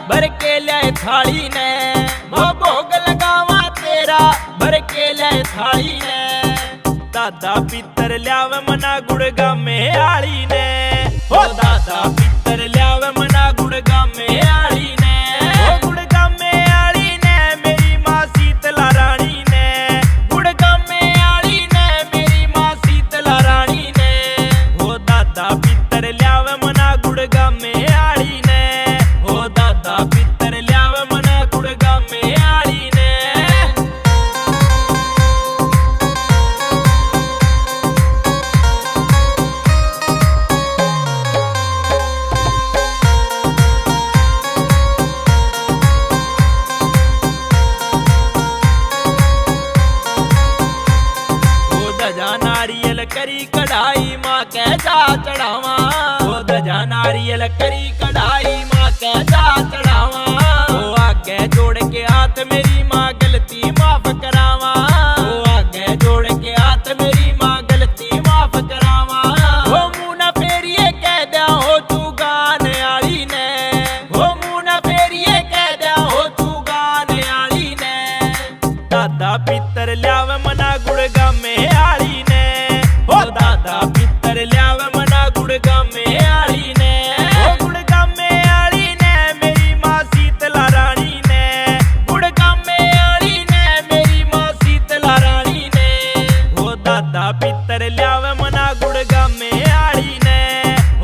भर के ले थाली ने, वो भोग लगावा तेरा भर के ले थाली ने। दादा पितर ल्यावे मना गुड़गा में आली ने, ओ दादा पितर ल्यावे मना गुड़गा में आली ने, ओ गुड़गा में आली ने मेरी माँ शीतला रानी ने, गुड़गा में आली ने मेरी माँ शीतला रानी ने। ओ दादा पितर ल्यावे मना गुड़गा में आली ने, ओ दादा पितर ल्यावे मना गुड़गा में आली ने। नारियल करी कढ़ाई माँ कैसा चढ़ावा, ओ दजा नारियल करी कढ़ाई माँ कैसा चढ़ावा। ओ आगे जोड़ के हाथ मेरी माँ गलती माफ करावा, ओ आगे जोड़ के हाथ मेरी माँ गलती माफ करावा। ओ मुँह न फेरिए कह दिया हो तू गाने आली ने, ओ मुँह न फेरिए कह दिया हो तू गाने आली ने। दादा पितर ल्यावे मना गुड़गा में आली ने, ओ दादा पितर ल्यावे मना गुड़गा में आली ने, ओ गुड़गा में आली ने मेरी माँ शीतला रानी ने, गुड़गा में आली ने मेरी माँ शीतला रानी ने। ओ दादा पितर ल्यावे मना गुड़गा में आली ने,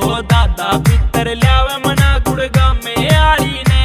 ओ दादा पितर ल्यावे मना गुड़गा में आली ने।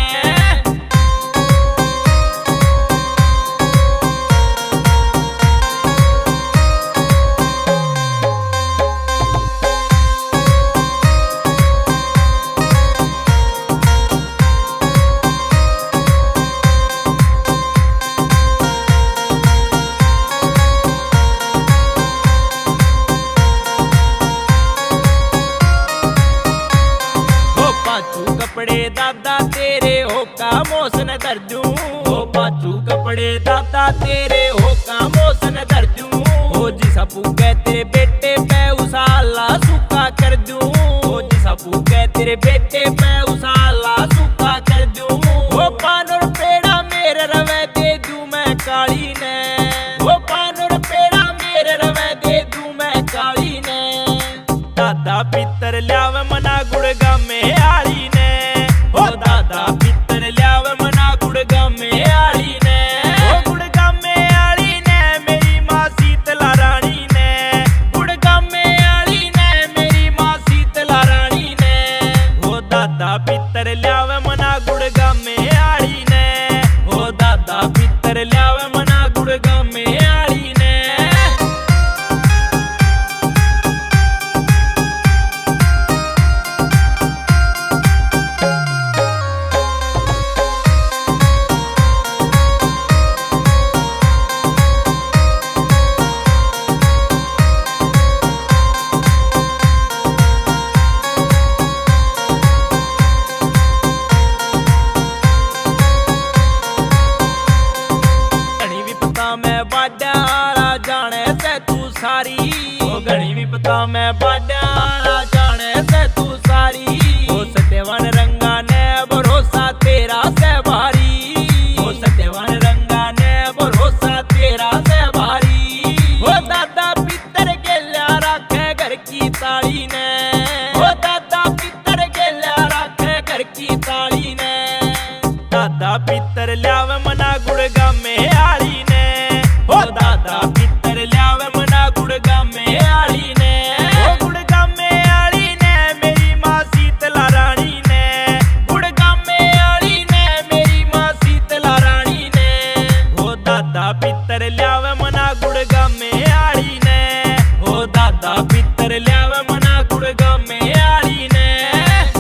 कपड़े दादा तेरे हो का मोसन धर दूं, ओ पाचू कपड़े दादा तेरे हो का मोसन धर दूं। ओ जिसा पूके तेरे बेटे पे उसाला सूखा कर दूं, ओ जिसा पूके तेरे बेटे पे उसाला सूखा कर दूं। ओ पान और पेड़ा मेरे रवे दे दूं मैं काली ने, ओ पान और पेड़ा मेरे रवे दे दूं मैं काली ने। दादा पितर ल्यावे मना गुड़गा में आली ने, ओ दादा पितर ल्यावे मना गुड़गा में आली ने, ओ गुड़गा में आली ने मेरी माँ शीतला रानी ने, गुड़गा में आली ने मेरी माँ शीतला रानी ने। ओ दादा पितर ल्यावे मना गुड़गा में आली ने, ओ दादा पितर ल्यावे मना गुड़गा में आली ने। मैं बाड़ा जाने से तू सारी, ओ घड़ी भी पता मैं बाड़ा जाने से तू सारी। ओ सत्यवान रंगा ने भरोसा तेरा से भारी, ओ सत्यवान रंगा ने भरोसा तेरा से भारी। ओ दादा पितर गेल्या राखे घर की ताली ने, ओ दादा पितर गेल्या राखे घर की ताली ने। दादा पितर ल्यावे